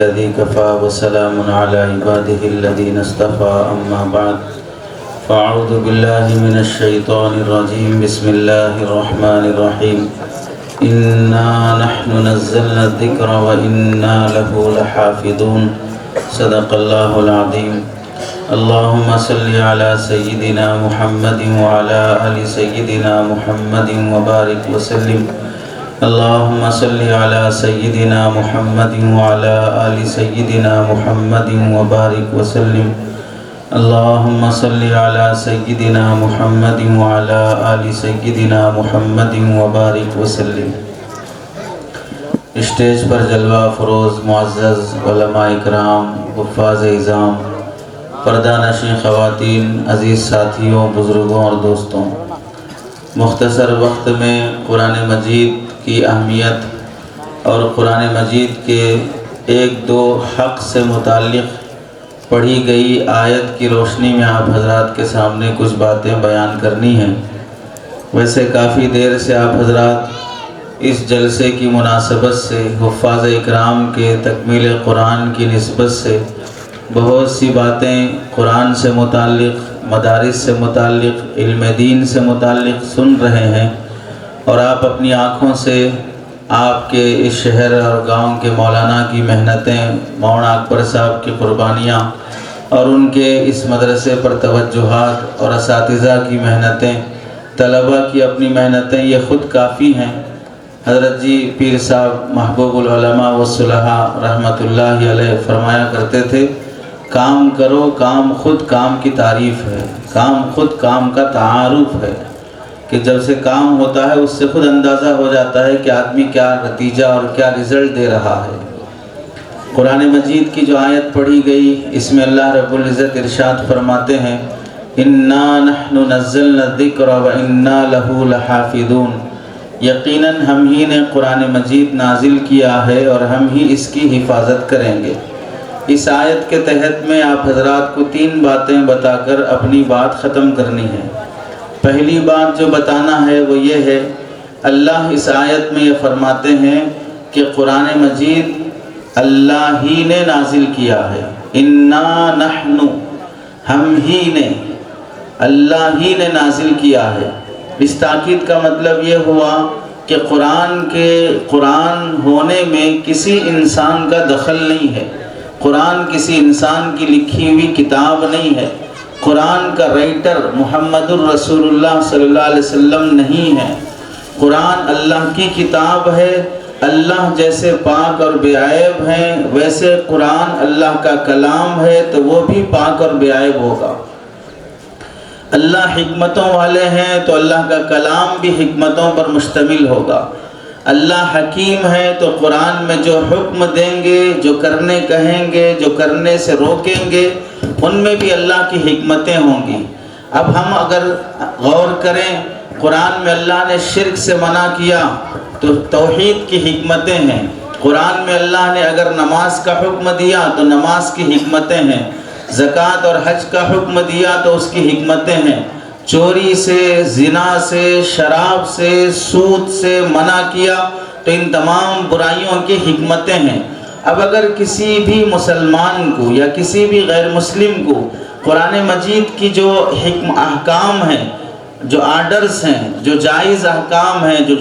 الذي كفى وسلام على عباده الذين اصطفى أما بعد فأعوذ بالله من الشيطان الرجيم بسم الله الرحمن الرحيم إنا نحن نزلنا الذكر وإنا له لحافظون صدق الله العظيم اللهم صل على سيدنا محمد وعلى آل سيدنا محمد وبارك وسلم اللهم صل على سيدنا محمد وعلى آل سيدنا محمد وبارك وسلم اللهم صل على سيدنا محمد وعلى آل سيدنا محمد وبارك وسلم۔ اسٹیج پر جلوہ فروز معزز علماء اکرام، حفاظ اعظام، پردہ نشین خواتین، عزیز ساتھیوں، بزرگوں اور دوستوں، مختصر وقت میں قرآن مجید کی اہمیت اور قرآن مجید کے ایک دو حق سے متعلق پڑھی گئی آیت کی روشنی میں آپ حضرات کے سامنے کچھ باتیں بیان کرنی ہیں۔ ویسے کافی دیر سے آپ حضرات اس جلسے کی مناسبت سے حفاظ اکرام کے تکمیل قرآن کی نسبت سے بہت سی باتیں قرآن سے متعلق، مدارس سے متعلق، علم دین سے متعلق سن رہے ہیں، اور آپ اپنی آنکھوں سے آپ کے اس شہر اور گاؤں کے مولانا کی محنتیں، مولانا اکبر صاحب کی قربانیاں اور ان کے اس مدرسے پر توجہات اور اساتذہ کی محنتیں، طلبہ کی اپنی محنتیں، یہ خود کافی ہیں۔ حضرت جی پیر صاحب محبوب العلماء والصلحاء رحمۃ اللہ علیہ فرمایا کرتے تھے، کام کرو، کام خود کام کی تعریف ہے، کام خود کام کا تعارف ہے، کہ جب سے کام ہوتا ہے اس سے خود اندازہ ہو جاتا ہے کہ آدمی کیا نتیجہ اور کیا رزلٹ دے رہا ہے۔ قرآن مجید کی جو آیت پڑھی گئی، اس میں اللہ رب العزت ارشاد فرماتے ہیں، اِنَّا نَحْنُ نَزَّلْنَا الذِّكْرَ وَإِنَّا لَهُ لَحَافِظُونَ، یقیناً ہم ہی نے قرآن مجید نازل کیا ہے اور ہم ہی اس کی حفاظت کریں گے۔ اس آیت کے تحت میں آپ حضرات کو تین باتیں بتا کر اپنی بات ختم کرنی ہے۔ پہلی بات جو بتانا ہے وہ یہ ہے، اللہ اس آیت میں یہ فرماتے ہیں کہ قرآن مجید اللہ ہی نے نازل کیا ہے، اِنَّا نَحْنُ، ہم ہی نے، اللہ ہی نے نازل کیا ہے۔ اس تاکید کا مطلب یہ ہوا کہ قرآن ہونے میں کسی انسان کا دخل نہیں ہے، قرآن کسی انسان کی لکھی ہوئی کتاب نہیں ہے، قرآن کا رائٹر محمد الرسول اللہ صلی اللہ علیہ وسلم نہیں ہے، قرآن اللہ کی کتاب ہے۔ اللہ جیسے پاک اور بے عیب ہیں، ویسے قرآن اللہ کا کلام ہے تو وہ بھی پاک اور بے عیب ہوگا۔ اللہ حکمتوں والے ہیں تو اللہ کا کلام بھی حکمتوں پر مشتمل ہوگا۔ اللہ حکیم ہے تو قرآن میں جو حکم دیں گے، جو کرنے کہیں گے، جو کرنے سے روکیں گے، ان میں بھی اللہ کی حکمتیں ہوں گی۔ اب ہم اگر غور کریں، قرآن میں اللہ نے شرک سے منع کیا تو توحید کی حکمتیں ہیں۔ قرآن میں اللہ نے اگر نماز کا حکم دیا تو نماز کی حکمتیں ہیں، زکوٰۃ اور حج کا حکم دیا تو اس کی حکمتیں ہیں، چوری سے، زنا سے، شراب سے، سود سے منع کیا تو ان تمام برائیوں کی حکمتیں ہیں۔ اب اگر کسی بھی مسلمان کو یا کسی بھی غیر مسلم کو قرآن مجید کی جو احکام ہیں، جو آرڈرز ہیں، جو جائز احکام ہیں، جو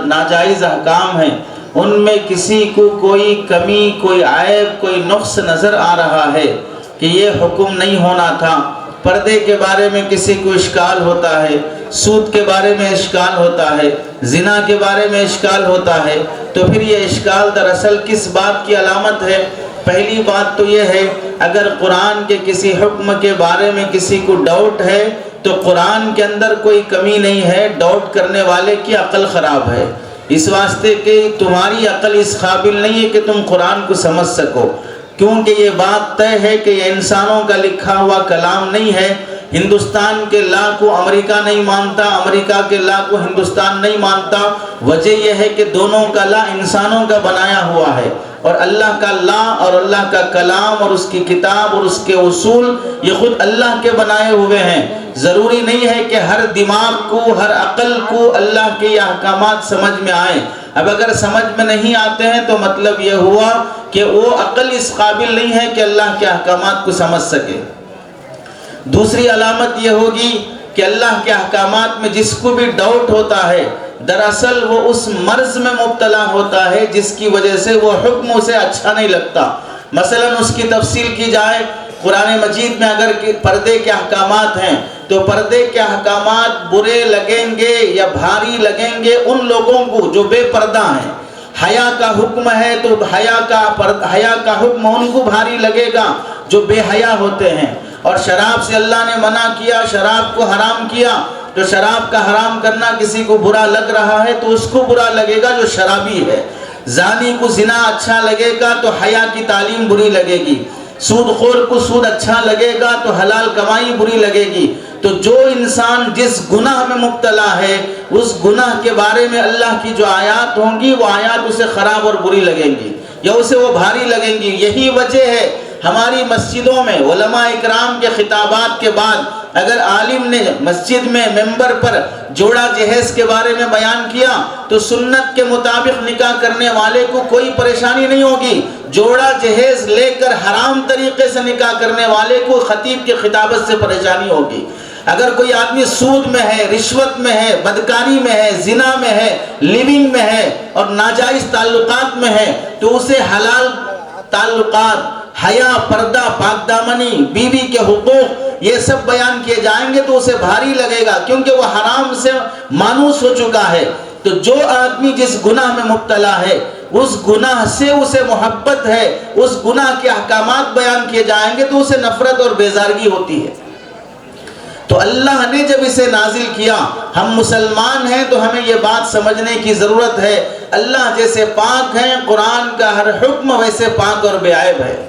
ناجائز احکام ہیں، ان میں کسی کو کوئی کمی، کوئی عیب، کوئی نقص نظر آ رہا ہے کہ یہ حکم نہیں ہونا تھا، پردے کے بارے میں کسی کو اشکال ہوتا ہے، سود کے بارے میں اشکال ہوتا ہے، زنا کے بارے میں اشکال ہوتا ہے، تو پھر یہ اشکال دراصل کس بات کی علامت ہے؟ پہلی بات تو یہ ہے، اگر قرآن کے کسی حکم کے بارے میں کسی کو ڈاؤٹ ہے تو قرآن کے اندر کوئی کمی نہیں ہے، ڈاؤٹ کرنے والے کی عقل خراب ہے، اس واسطے کہ تمہاری عقل اس قابل نہیں ہے کہ تم قرآن کو سمجھ سکو، کیونکہ یہ بات طے ہے کہ یہ انسانوں کا لکھا ہوا کلام نہیں ہے۔ ہندوستان کے لا کو امریکہ نہیں مانتا، امریکہ کے لا کو ہندوستان نہیں مانتا، وجہ یہ ہے کہ دونوں کا لا انسانوں کا بنایا ہوا ہے، اور اللہ کا لا اور اللہ کا کلام اور اس کی کتاب اور اس کے اصول یہ خود اللہ کے بنائے ہوئے ہیں۔ ضروری نہیں ہے کہ ہر دماغ کو، ہر عقل کو اللہ کے یہ احکامات سمجھ میں آئیں۔ اب اگر سمجھ میں نہیں آتے ہیں تو مطلب یہ ہوا کہ وہ عقل اس قابل نہیں ہے کہ اللہ کے احکامات کو سمجھ سکے۔ دوسری علامت یہ ہوگی کہ اللہ کے احکامات میں جس کو بھی ڈاؤٹ ہوتا ہے دراصل وہ اس مرض میں مبتلا ہوتا ہے جس کی وجہ سے وہ حکم اسے اچھا نہیں لگتا۔ مثلا اس کی تفصیل کی جائے، قرآن مجید میں اگر پردے کے احکامات ہیں تو پردے کے احکامات برے لگیں گے یا بھاری لگیں گے ان لوگوں کو جو بے پردہ ہیں۔ حیا کا حکم ہے تو حیا کا حکم ان کو بھاری لگے گا جو بے حیا ہوتے ہیں۔ اور شراب سے اللہ نے منع کیا، شراب کو حرام کیا، تو شراب کا حرام کرنا کسی کو برا لگ رہا ہے تو اس کو برا لگے گا جو شرابی ہے۔ زانی کو زنا اچھا لگے گا تو حیا کی تعلیم بری لگے گی۔ سود خور کو سود اچھا لگے گا تو حلال کمائی بری لگے گی۔ تو جو انسان جس گناہ میں مبتلا ہے اس گناہ کے بارے میں اللہ کی جو آیات ہوں گی وہ آیات اسے خراب اور بری لگیں گی یا اسے وہ بھاری لگیں گی۔ یہی وجہ ہے ہماری مسجدوں میں علماء اکرام کے خطابات کے بعد اگر عالم نے مسجد میں ممبر پر جوڑا جہیز کے بارے میں بیان کیا تو سنت کے مطابق نکاح کرنے والے کو کوئی پریشانی نہیں ہوگی، جوڑا جہیز لے کر حرام طریقے سے نکاح کرنے والے کو خطیب کی خطابت سے پریشانی ہوگی۔ اگر کوئی آدمی سود میں ہے، رشوت میں ہے، بدکاری میں ہے، زنا میں ہے، لیونگ میں ہے اور ناجائز تعلقات میں ہے تو اسے حلال تعلقات، حیا، پردہ، پاک دامنی، بیوی کے حقوق یہ سب بیان کیے جائیں گے تو اسے بھاری لگے گا کیونکہ وہ حرام سے مانوس ہو چکا ہے۔ تو جو آدمی جس گناہ میں مبتلا ہے اس گناہ سے اسے محبت ہے، اس گناہ کے احکامات بیان کیے جائیں گے تو اسے نفرت اور بیزارگی ہوتی ہے۔ تو اللہ نے جب اسے نازل کیا، ہم مسلمان ہیں تو ہمیں یہ بات سمجھنے کی ضرورت ہے اللہ جیسے پاک ہیں قرآن کا ہر حکم ویسے پاک اور بے عیب ہے۔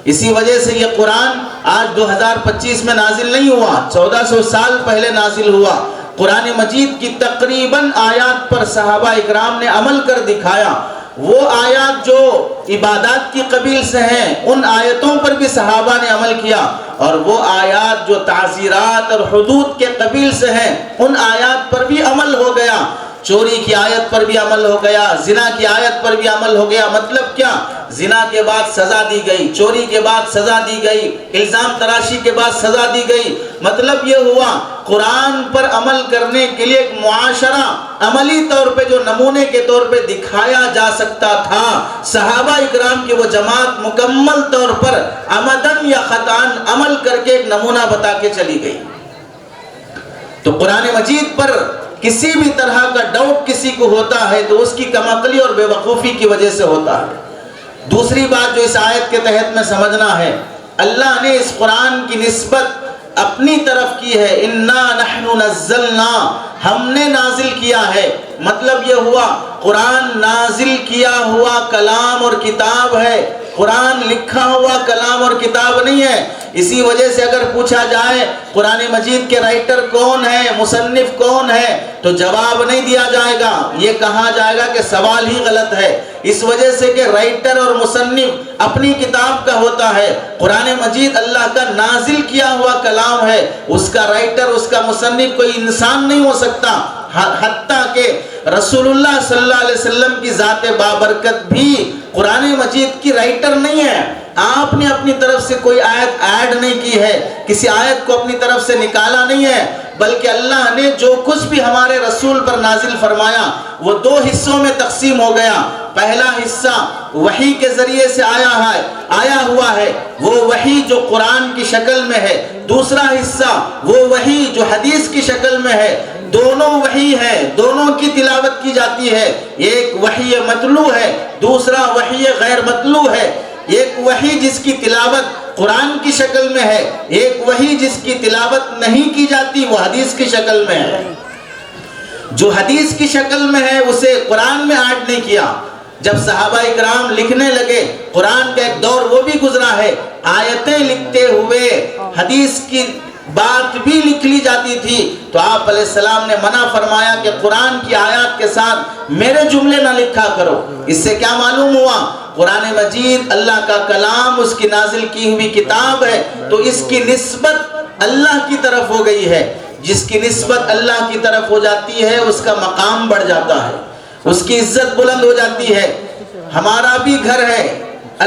اسی وجہ سے یہ قرآن آج 2025 میں نازل نہیں ہوا، 1400 سال پہلے نازل ہوا۔ قرآن مجید کی تقریباً آیات پر صحابہ اکرام نے عمل کر دکھایا۔ وہ آیات جو عبادات کی قبیل سے ہیں ان آیتوں پر بھی صحابہ نے عمل کیا، اور وہ آیات جو تعزیرات اور حدود کے قبیل سے ہیں ان آیات پر بھی عمل ہو گیا۔ چوری کی آیت پر بھی عمل ہو گیا، زنا کی آیت پر بھی عمل ہو گیا۔ مطلب کیا؟ زنا کے بعد سزا دی گئی، چوری کے بعد سزا دی گئی، الزام تراشی کے بعد سزا دی گئی۔ مطلب یہ ہوا قرآن پر عمل کرنے کے لیے ایک معاشرہ عملی طور پہ جو نمونے کے طور پہ دکھایا جا سکتا تھا، صحابہ اکرام کی وہ جماعت مکمل طور پر عمدن یا خطأً عمل کر کے ایک نمونہ بتا کے چلی گئی۔ تو قرآن مجید پر کسی بھی طرح کا ڈاؤٹ کسی کو ہوتا ہے تو اس کی کم عقلی اور بے وقوفی کی وجہ سے ہوتا ہے۔ دوسری بات جو اس آیت کے تحت میں سمجھنا ہے، اللہ نے اس قرآن کی نسبت اپنی طرف کی ہے، اِنَّا نَحْنُ نَزَّلْنَا، ہم نے نازل کیا ہے۔ مطلب یہ ہوا قرآن نازل کیا ہوا کلام اور کتاب ہے، قرآن لکھا ہوا کلام اور کتاب نہیں ہے۔ اسی وجہ سے اگر پوچھا جائے قرآن مجید کے رائٹر کون ہے، مصنف کون ہے، تو جواب نہیں دیا جائے گا، یہ کہا جائے گا کہ سوال ہی غلط ہے، اس وجہ سے کہ رائٹر اور مصنف اپنی کتاب کا ہوتا ہے۔ قرآن مجید اللہ کا نازل کیا ہوا کلام ہے، اس کا رائٹر، اس کا مصنف کوئی انسان نہیں ہو سکتا۔ حتیٰ کہ رسول اللہ صلی اللہ علیہ وسلم کی ذات بابرکت بھی قرآن مجید کی رائٹر نہیں ہے۔ آپ نے اپنی طرف سے کوئی آیت ایڈ نہیں کی ہے، کسی آیت کو اپنی طرف سے نکالا نہیں ہے، بلکہ اللہ نے جو کچھ بھی ہمارے رسول پر نازل فرمایا وہ دو حصوں میں تقسیم ہو گیا۔ پہلا حصہ وحی کے ذریعے سے آیا ہوا ہے، وہ وحی جو قرآن کی شکل میں ہے۔ دوسرا حصہ وہ وحی جو حدیث کی شکل میں ہے۔ دونوں وحی ہے، دونوں کی تلاوت کی جاتی ہے۔ ایک وحی متلو ہے، دوسرا وحی غیر متلو ہے۔ ایک وحی جس کی تلاوت قرآن کی شکل میں ہے، ایک وحی جس کی تلاوت نہیں کی جاتی وہ حدیث کی شکل میں ہے۔ جو حدیث کی شکل میں ہے اسے قرآن میں ایڈ نہیں کیا۔ جب صحابہ اکرام لکھنے لگے، قرآن کا ایک دور وہ بھی گزرا ہے، آیتیں لکھتے ہوئے حدیث کی بات بھی لکھ لی جاتی تھی، تو آپ علیہ السلام نے منع فرمایا کہ قرآن کی آیات کے ساتھ میرے جملے نہ لکھا کرو۔ اس سے کیا معلوم ہوا؟ قرآن مجید اللہ کا کلام، اس کی نازل کی ہوئی کتاب ہے، تو اس کی نسبت اللہ کی طرف ہو گئی ہے۔ جس کی نسبت اللہ کی طرف ہو جاتی ہے اس کا مقام بڑھ جاتا ہے۔ اس کی عزت بلند ہو جاتی ہے۔ ہمارا بھی گھر ہے،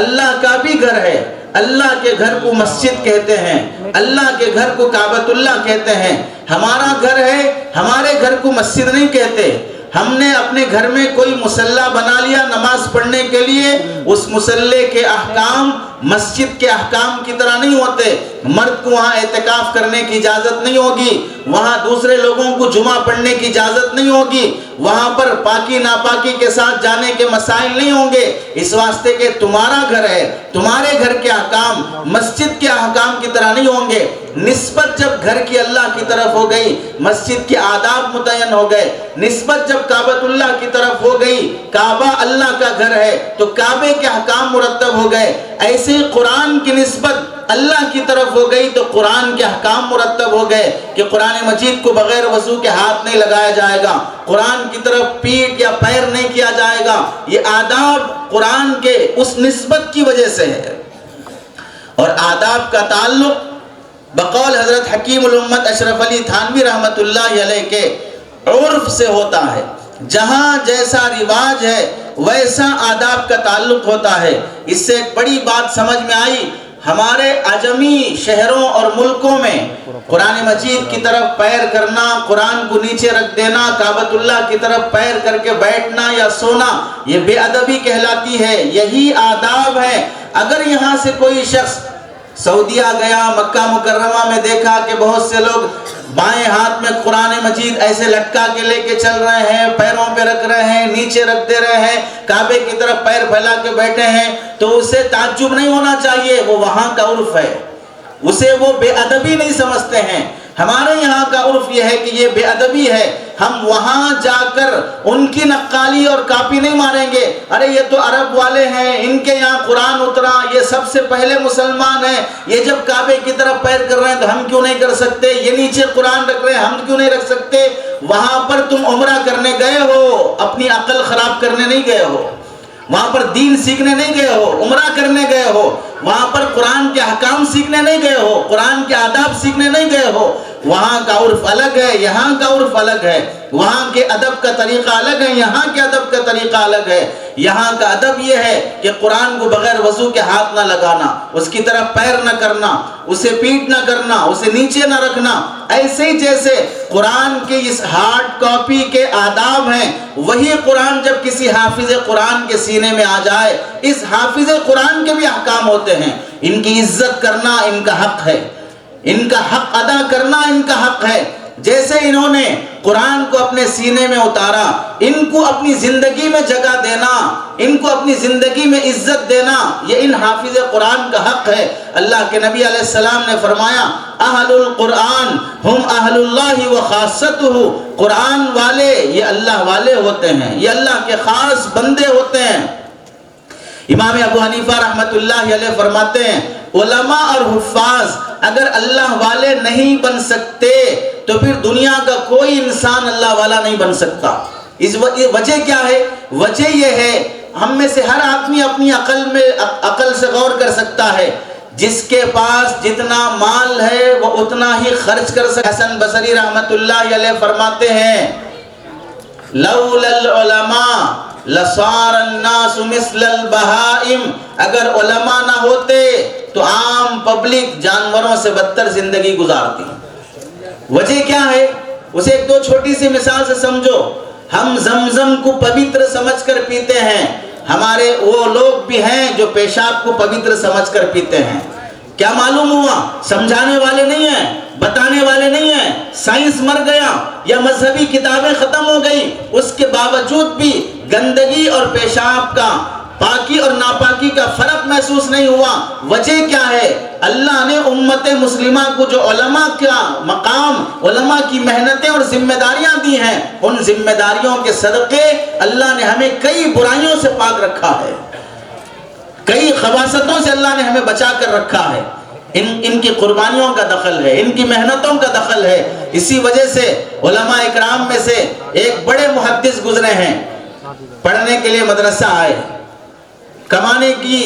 اللہ کا بھی گھر ہے۔ اللہ کے گھر کو مسجد کہتے ہیں، اللہ کے گھر کو کعبۃ اللہ کہتے ہیں۔ ہمارا گھر ہے، ہمارے گھر کو مسجد نہیں کہتے۔ ہم نے اپنے گھر میں کوئی مصلی بنا لیا نماز پڑھنے کے لیے، اس مصلی کے احکام مسجد کے احکام کی طرح نہیں ہوتے۔ مرد کو وہاں اعتکاف کرنے کی اجازت نہیں ہوگی، وہاں دوسرے لوگوں کو جمعہ پڑھنے کی اجازت نہیں ہوگی، وہاں پر پاکی ناپاکی کے ساتھ جانے کے مسائل نہیں ہوں گے، اس واسطے کہ تمہارا گھر ہے، تمہارے گھر کے احکام مسجد کے احکام کی طرح نہیں ہوں گے۔ نسبت جب گھر کی اللہ کی طرف ہو گئی، مسجد کے آداب متعین ہو گئے۔ نسبت جب کعبۃ اللہ کی طرف ہو گئی، کعبہ اللہ کا گھر ہے تو کعبے کے احکام مرتب ہو گئے۔ ایسے ہی قرآن کی نسبت اللہ کی طرف ہو گئی تو قرآن کے احکام مرتب ہو گئے کہ قرآن مجید کو بغیر وضو کے ہاتھ نہیں لگایا جائے گا، قرآن کی طرف پیٹھ یا پیر نہیں کیا جائے گا۔ یہ آداب قرآن کے اس نسبت کی وجہ سے ہے۔ اور آداب کا تعلق بقول حضرت حکیم الامت اشرف علی تھانوی رحمۃ اللہ علیہ کے عرف سے ہوتا ہے۔ جہاں جیسا رواج ہے ویسا آداب کا تعلق ہوتا ہے۔ اس سے ایک بڑی بات سمجھ میں آئی، ہمارے عجمی شہروں اور ملکوں میں قرآن مجید کی طرف پیر کرنا، قرآن کو نیچے رکھ دینا، کعبۃ اللہ کی طرف پیر کر کے بیٹھنا یا سونا، یہ بے ادبی کہلاتی ہے۔ یہی آداب ہے۔ اگر یہاں سے کوئی شخص سعودیہ گیا، مکہ مکرمہ میں دیکھا کہ بہت سے لوگ بائیں ہاتھ میں قرآن مجید ایسے لٹکا کے لے کے چل رہے ہیں، پیروں پہ رکھ رہے ہیں، نیچے رکھ دے رہے ہیں، کعبے کی طرف پیر پھیلا کے بیٹھے ہیں، تو اسے تعجب نہیں ہونا چاہیے، وہ وہاں کا عرف ہے، اسے وہ بے ادبی نہیں سمجھتے ہیں۔ ہمارے یہاں کا عرف یہ ہے کہ یہ بے ادبی ہے، ہم وہاں جا کر ان کی نقالی اور کاپی نہیں ماریں گے۔ ارے یہ تو عرب والے ہیں، ان کے یہاں قرآن اترا، یہ سب سے پہلے مسلمان ہیں، یہ جب کعبے کی طرف پیر کر رہے ہیں تو ہم کیوں نہیں کر سکتے؟ یہ نیچے قرآن رکھ رہے ہیں، ہم کیوں نہیں رکھ سکتے؟ وہاں پر تم عمرہ کرنے گئے ہو، اپنی عقل خراب کرنے نہیں گئے ہو، وہاں پر دین سیکھنے نہیں گئے ہو، عمرہ کرنے گئے ہو، وہاں پر قرآن کے احکام سیکھنے نہیں گئے ہو، قرآن کے آداب سیکھنے نہیں گئے ہو۔ وہاں کا عرف الگ ہے، یہاں کا عرف الگ ہے، وہاں کے ادب کا طریقہ الگ ہے، یہاں کے ادب کا طریقہ الگ ہے۔ یہاں کا ادب یہ ہے کہ قرآن کو بغیر وضو کے ہاتھ نہ لگانا، اس کی طرف پیر نہ کرنا، اسے پیٹ نہ کرنا، اسے نیچے نہ رکھنا۔ ایسے ہی جیسے قرآن کی اس ہارڈ کاپی کے آداب ہیں، وہی قرآن جب کسی حافظ قرآن کے سینے میں آ جائے، اس حافظ قرآن کے بھی احکام ہوتے ہیں۔ ان کی عزت کرنا ان کا حق ہے، ان کا حق ادا کرنا ان کا حق ہے۔ جیسے انہوں نے قرآن کو اپنے سینے میں اتارا، ان کو اپنی زندگی میں جگہ دینا، ان کو اپنی زندگی میں عزت دینا، یہ ان حافظ قرآن کا حق ہے۔ اللہ کے نبی علیہ السلام نے فرمایا، اہل القرآن ہم اہل اللہ و خاصتہ، قرآن والے یہ اللہ والے ہوتے ہیں، یہ اللہ کے خاص بندے ہوتے ہیں۔ امام ابو حنیفہ رحمۃ اللہ علیہ فرماتے ہیں، علماء اور حفاظ اگر اللہ والے نہیں بن سکتے تو پھر دنیا کا کوئی انسان اللہ والا نہیں بن سکتا۔ اس وجہ کیا ہے؟ وجہ یہ ہے، ہم میں سے ہر آدمی اپنی عقل سے غور کر سکتا ہے، جس کے پاس جتنا مال ہے وہ اتنا ہی خرچ کر سکتا۔ حسن بصری رحمۃ اللہ علیہ فرماتے ہیں، لولا العلماء لصار الناس مثل البہائم، اگر علماء نہ ہوتے تو عام پبلک جانوروں سے بدتر زندگی گزارتی۔ وجہ کیا ہے؟ اسے ایک دو چھوٹی سی مثال سے سمجھو۔ ہم زمزم کو پوتر سمجھ کر پیتے ہیں، ہمارے وہ لوگ بھی ہیں جو پیشاب کو پوتر سمجھ کر پیتے ہیں۔ کیا معلوم ہوا؟ سمجھانے والے نہیں ہیں، بتانے والے نہیں ہیں، سائنس مر گیا یا مذہبی کتابیں ختم ہو گئی، اس کے باوجود بھی گندگی اور پیشاب کا، پاکی اور ناپاکی کا فرق محسوس نہیں ہوا۔ وجہ کیا ہے؟ اللہ نے امت مسلمہ کو جو علماء کا مقام، علماء کی محنتیں اور ذمہ داریاں دی ہیں، ان ذمہ داریوں کے صدقے اللہ نے ہمیں کئی برائیوں سے پاک رکھا ہے، کئی خباثتوں سے اللہ نے ہمیں بچا کر رکھا ہے۔ ان کی قربانیوں کا دخل ہے، ان کی محنتوں کا دخل ہے۔ اسی وجہ سے علماء اکرام میں سے ایک بڑے محدث گزرے ہیں، پڑھنے کے لیے مدرسہ آئے، کمانے کی،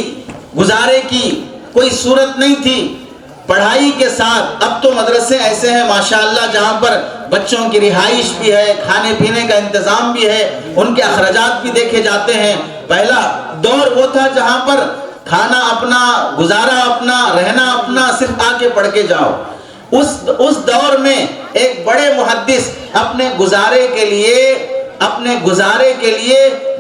گزارے کی کوئی صورت نہیں تھی، پڑھائی کے ساتھ اب تو مدرسے ایسے ہیں ماشاءاللہ جہاں پر بچوں کی رہائش بھی ہے، کھانے پینے کا انتظام بھی ہے، ان کے اخراجات بھی دیکھے جاتے ہیں۔ پہلا دور وہ تھا جہاں پر کھانا اپنا، گزارا اپنا، رہنا اپنا، صرف آ کے پڑھ کے جاؤ۔ اس دور میں ایک بڑے محدث اپنے گزارے کے لیے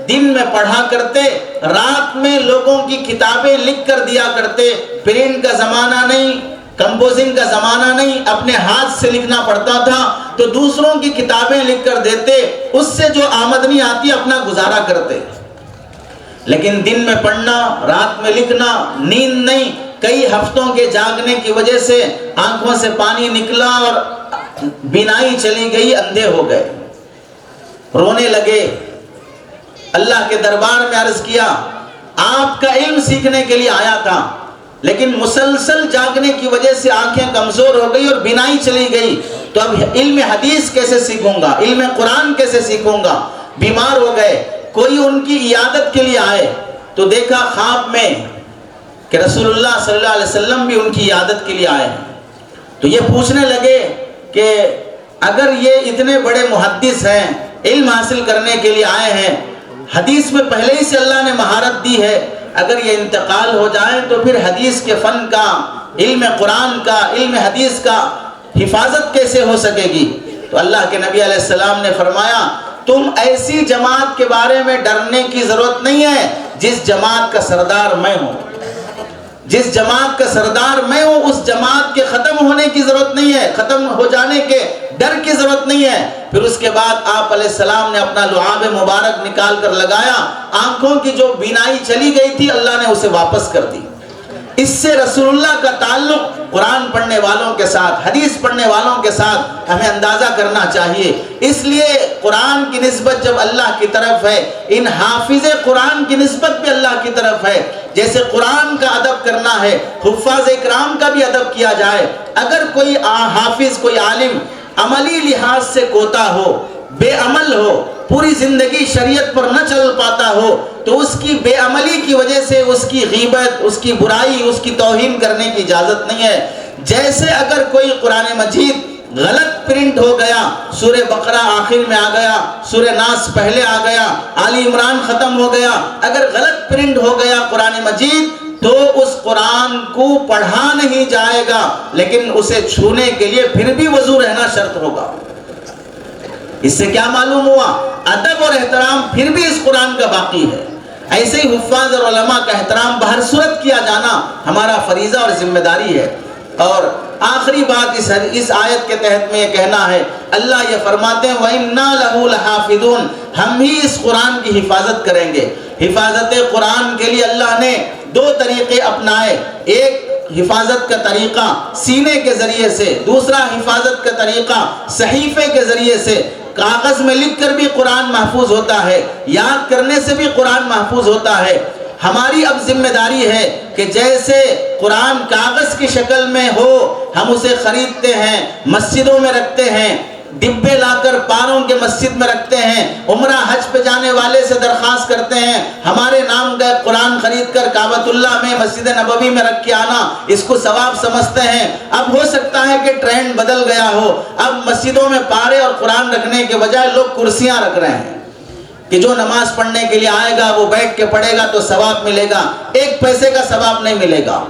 دن میں پڑھا کرتے، رات میں لوگوں کی کتابیں لکھ کر دیا کرتے۔ پرنٹ کا زمانہ نہیں، کمپوزنگ کا زمانہ نہیں، اپنے ہاتھ سے لکھنا پڑتا تھا، تو دوسروں کی کتابیں لکھ کر دیتے، اس سے جو آمدنی آتی اپنا گزارا کرتے۔ لیکن دن میں پڑھنا، رات میں لکھنا، نیند نہیں، کئی ہفتوں کے جاگنے کی وجہ سے آنکھوں سے پانی نکلا اور بینائی چلی گئی، اندھے ہو گئے، رونے لگے۔ اللہ کے دربار میں عرض کیا، آپ کا علم سیکھنے کے لیے آیا تھا، لیکن مسلسل جاگنے کی وجہ سے آنکھیں کمزور ہو گئی اور بینائی چلی گئی، تو اب علم حدیث کیسے سیکھوں گا، علم قرآن کیسے سیکھوں گا؟ بیمار ہو گئے۔ کوئی ان کی عیادت کے لیے آئے تو دیکھا خواب میں کہ رسول اللہ صلی اللہ علیہ وسلم بھی ان کی عیادت کے لیے آئے ہیں۔ تو یہ پوچھنے لگے کہ اگر یہ اتنے بڑے محدث ہیں، علم حاصل کرنے کے لیے آئے ہیں، حدیث میں پہلے ہی سے اللہ نے مہارت دی ہے، اگر یہ انتقال ہو جائے تو پھر حدیث کے فن کا، علم قرآن کا، علم حدیث کا حفاظت کیسے ہو سکے گی؟ تو اللہ کے نبی علیہ السلام نے فرمایا، تم ایسی جماعت کے بارے میں ڈرنے کی ضرورت نہیں ہے جس جماعت کا سردار میں ہوں۔ جس جماعت کا سردار میں ہوں، اس جماعت کے ختم ہونے کی ضرورت نہیں ہے، ختم ہو جانے کے ڈر کی ضرورت نہیں ہے۔ پھر اس کے بعد آپ علیہ السلام نے اپنا لعاب مبارک نکال کر لگایا، آنکھوں کی جو بینائی چلی گئی تھی اللہ نے اسے واپس کر دی۔ اس سے رسول اللہ کا تعلق قرآن پڑھنے والوں کے ساتھ، حدیث پڑھنے والوں کے ساتھ ہمیں اندازہ کرنا چاہیے۔ اس لیے قرآن کی نسبت جب اللہ کی طرف ہے، ان حافظ قرآن کی نسبت بھی اللہ کی طرف ہے۔ جیسے قرآن کا ادب کرنا ہے، حفاظ اکرام کا بھی ادب کیا جائے۔ اگر کوئی حافظ، کوئی عالم عملی لحاظ سے کوتا ہو، بے عمل ہو، پوری زندگی شریعت پر نہ چل پاتا ہو، تو اس کی بے عملی کی وجہ سے اس کی غیبت، اس کی برائی، اس کی توہین کرنے کی اجازت نہیں ہے۔ جیسے اگر کوئی قرآن مجید غلط پرنٹ ہو گیا، سورہ بقرہ آخر میں آ گیا، سورہ ناس پہلے آ گیا، آل عمران ختم ہو گیا، اگر غلط پرنٹ ہو گیا قرآن مجید، تو اس قرآن کو پڑھا نہیں جائے گا، لیکن اسے چھونے کے لیے پھر بھی وضو رہنا شرط ہوگا۔ اس سے کیا معلوم ہوا؟ ادب اور احترام پھر بھی اس قرآن کا باقی ہے۔ ایسے ہی حفاظ اور علماء کا احترام بہر صورت کیا جانا ہمارا فریضہ اور ذمہ داری ہے۔ اور آخری بات اس آیت کے تحت میں یہ کہنا ہے، اللہ یہ فرماتے ہیں وَإِنَّا لَهُ لَحَافِظُونَ، ہم ہی اس قرآن کی حفاظت کریں گے۔ حفاظت قرآن کے لیے اللہ نے دو طریقے اپنائے، ایک حفاظت کا طریقہ سینے کے ذریعے سے، دوسرا حفاظت کا طریقہ صحیفے کے ذریعے سے۔ کاغذ میں لکھ کر بھی قرآن محفوظ ہوتا ہے، یاد کرنے سے بھی قرآن محفوظ ہوتا ہے۔ ہماری اب ذمہ داری ہے کہ جیسے قرآن کاغذ کی شکل میں ہو، ہم اسے خریدتے ہیں، مسجدوں میں رکھتے ہیں، ڈبے لا کر پاروں کے مسجد میں رکھتے ہیں، عمرہ حج پہ جانے والے سے درخواست کرتے ہیں ہمارے نام کا قرآن خرید کر کعبۃ اللہ میں، مسجد نبوی میں رکھ کے آنا، اس کو ثواب سمجھتے ہیں۔ اب ہو سکتا ہے کہ ٹرینڈ بدل گیا ہو، اب مسجدوں میں پارے اور قرآن رکھنے کے بجائے لوگ کرسیاں رکھ رہے ہیں کہ جو نماز پڑھنے کے لیے آئے گا وہ بیٹھ کے پڑھے گا تو ثواب ملے گا، ایک پیسے کا ثواب نہیں ملے گا۔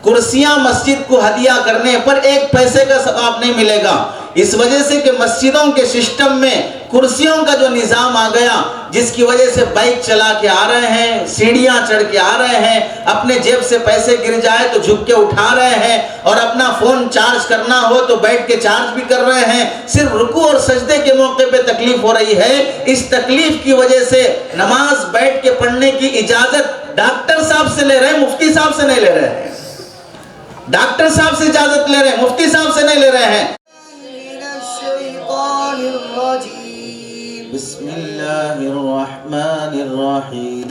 کرسیاں مسجد کو ہدیہ کرنے پر ایک پیسے کا ثواب نہیں ملے گا، اس وجہ سے کہ مسجدوں کے سسٹم میں کرسیوں کا جو نظام آ گیا، جس کی وجہ سے بائک چلا کے آ رہے ہیں، سیڑھیاں چڑھ کے آ رہے ہیں، اپنے جیب سے پیسے گر جائے تو جھک کے اٹھا رہے ہیں، اور اپنا فون چارج کرنا ہو تو بیٹھ کے چارج بھی کر رہے ہیں۔ صرف رکوع اور سجدے کے موقع پہ تکلیف ہو رہی ہے، اس تکلیف کی وجہ سے نماز بیٹھ کے پڑھنے کی اجازت ڈاکٹر صاحب سے لے رہے ہیں، مفتی صاحب سے نہیں لے رہے ہیں۔ ڈاکٹر صاحب سے اجازت لے رہے ہیں، مفتی صاحب سے نہیں لے رہے ہیں۔ بسم اللہ الرحمن الرحیم،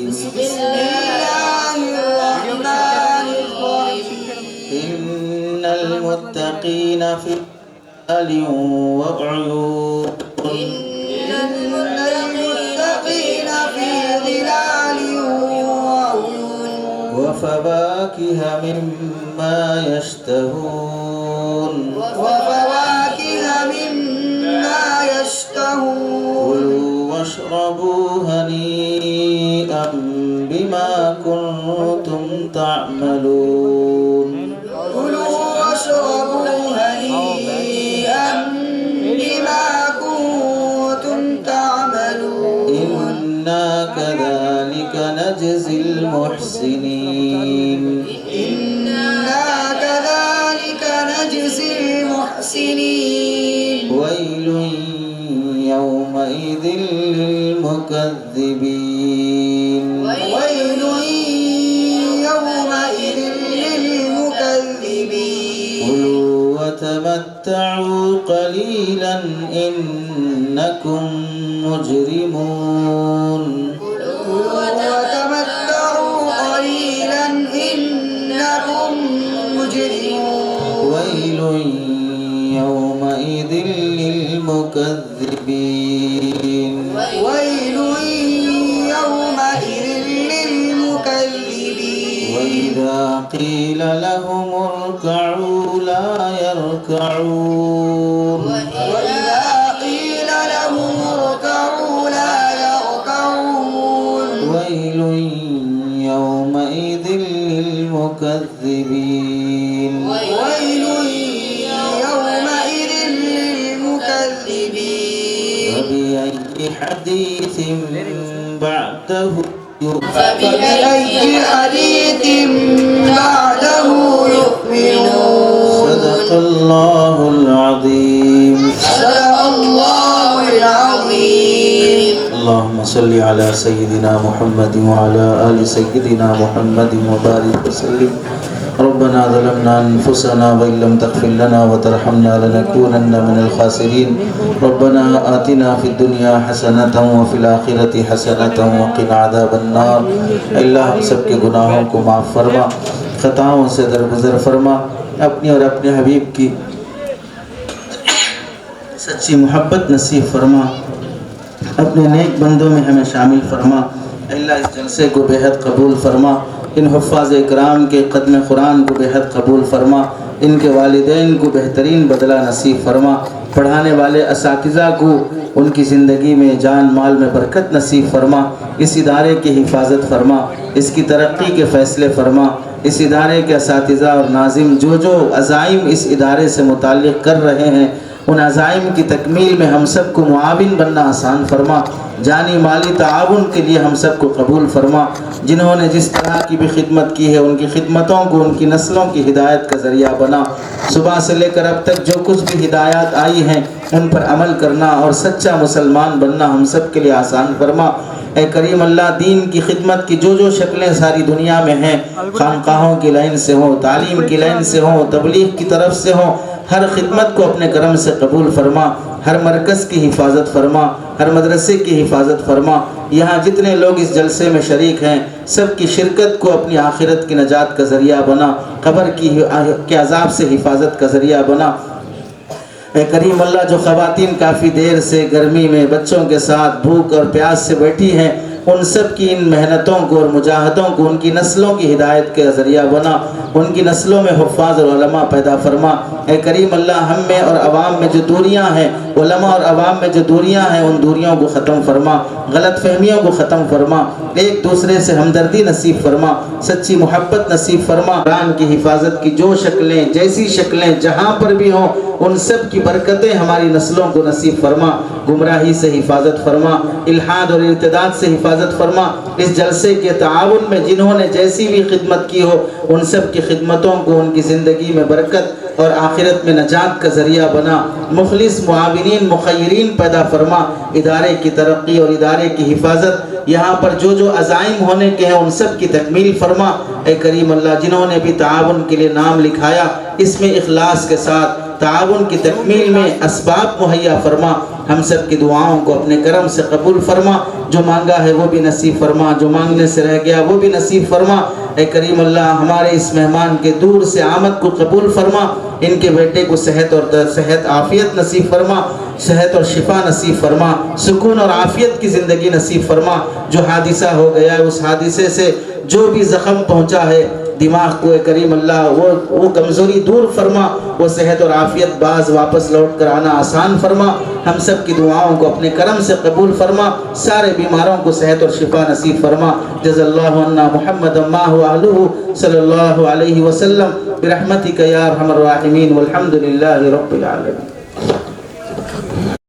بسم اللہ الرحمن الرحیم، ان المتقین فی ظلال وعیون، ان المتقین فی ظلال وعیون، وفواکہ مما یشتہون، وفواکہ مما تشتهون كلوا واشربوا هنيئا بما كنتم تعملون كلوا واشربوا هنيئا بما كنتم تعملون إنا كذلك نجزي المحسنين إنا كذلك نجزي المحسنين ويل يومئذ للمكذبين ويل يومئذ للمكذبين كلوا وتمتعوا قليلا إنكم مجرمون كلوا وتمتعوا قليلا إنكم مجرمون ويل يومئذ للمكذبين ويل يومئذ للمكذبين وإذا قيل لهم اركعوا لا يركعون وإذا قيل لهم اركعوا لا يركعون ويل يومئذ للمكذبين ويل يومئذ للمكذبين فبأي حديث بعده فبأي حديث بعده يؤمنون صدق الله العظيم صدق الله العظيم اللهم صل على سيدنا محمد وعلى آل سيدنا محمد وبارك وسلم ربنا ظلمنا أنفسنا وإن لم تغفر لنا وترحمنا لنكونن من الخاسرين ربنا آتنا في الدنيا حسنة وفي الآخرة حسنة وقنا عذاب النار اللہ ہم سب کے گناہوں کو معاف فرما خطاؤں سے درگزر فرما اپنی اور اپنے حبیب کی سچی محبت نصیب فرما اپنے نیک بندوں میں ہمیں شامل فرما اللہ اس جلسے کو بے حد قبول فرما ان حفاظ اکرام کے قدم قرآن کو بے حد قبول فرما ان کے والدین کو بہترین بدلہ نصیب فرما پڑھانے والے اساتذہ کو ان کی زندگی میں جان مال میں برکت نصیب فرما اس ادارے کی حفاظت فرما اس کی ترقی کے فیصلے فرما اس ادارے کے اساتذہ اور ناظم جو عزائم اس ادارے سے متعلق کر رہے ہیں ان عزائم کی تکمیل میں ہم سب کو معاون بننا آسان فرما جانی مالی تعاون کے لیے ہم سب کو قبول فرما جنہوں نے جس طرح کی بھی خدمت کی ہے ان کی خدمتوں کو ان کی نسلوں کی ہدایت کا ذریعہ بنا صبح سے لے کر اب تک جو کچھ بھی ہدایات آئی ہیں ان پر عمل کرنا اور سچا مسلمان بننا ہم سب کے لیے آسان فرما اے کریم اللہ دین کی خدمت کی جو شکلیں ساری دنیا میں ہیں خانقاہوں کی لائن سے ہوں تعلیم کی لائن سے ہوں تبلیغ کی طرف سے ہوں ہر خدمت کو اپنے کرم سے قبول فرما ہر مرکز کی حفاظت فرما ہر مدرسے کی حفاظت فرما یہاں جتنے لوگ اس جلسے میں شریک ہیں سب کی شرکت کو اپنی آخرت کی نجات کا ذریعہ بنا قبر کے عذاب سے حفاظت کا ذریعہ بنا اے کریم اللہ جو خواتین کافی دیر سے گرمی میں بچوں کے ساتھ بھوک اور پیاس سے بیٹھی ہیں ان سب کی ان محنتوں کو اور مجاہدوں کو ان کی نسلوں کی ہدایت کے ذریعہ بنا ان کی نسلوں میں حفاظ اور علماء پیدا فرما اے کریم اللہ ہم میں اور عوام میں جو دوریاں ہیں علماء اور عوام میں جو دوریاں ہیں ان دوریوں کو ختم فرما غلط فہمیوں کو ختم فرما ایک دوسرے سے ہمدردی نصیب فرما سچی محبت نصیب فرما قرآن کی حفاظت کی جو شکلیں جیسی شکلیں جہاں پر بھی ہوں ان سب کی برکتیں ہماری نسلوں کو نصیب فرما گمراہی سے حفاظت فرما الحاد اور ارتداد سے حفاظت فرما اس جلسے کے تعاون میں جنہوں نے جیسی بھی خدمت کی ہو ان سب کی خدمتوں کو ان کی زندگی میں برکت اور آخرت میں نجات کا ذریعہ بنا مخلص معاونین مخیرین پیدا فرما ادارے کی ترقی اور ادارے کی حفاظت یہاں پر جو عزائم ہونے کے ہیں ان سب کی تکمیل فرما اے کریم اللہ جنہوں نے بھی تعاون کے لیے نام لکھایا اس میں اخلاص کے ساتھ تعاون کی تکمیل میں اسباب مہیا فرما ہم سب کی دعاؤں کو اپنے کرم سے قبول فرما جو مانگا ہے وہ بھی نصیب فرما جو مانگنے سے رہ گیا وہ بھی نصیب فرما اے کریم اللہ ہمارے اس مہمان کے دور سے آمد کو قبول فرما ان کے بیٹے کو صحت عافیت نصیب فرما صحت اور شفا نصیب فرما، سکون اور عافیت کی زندگی نصیب فرما۔ جو حادثہ ہو گیا ہے اس حادثے سے جو بھی زخم پہنچا ہے دماغ کو اے کریم اللہ وہ کمزوری دور فرما، وہ صحت اور عافیت باز واپس لوٹ کر آنا آسان فرما۔ ہم سب کی دعاؤں کو اپنے کرم سے قبول فرما، سارے بیماروں کو صحت اور شفا نصیب فرما۔ جزا اللہ عنا محمد ما هو اہلہ صلی اللہ علیہ وسلم برحمتک یا ارحم الراحمین والحمد للہ رب العالمین۔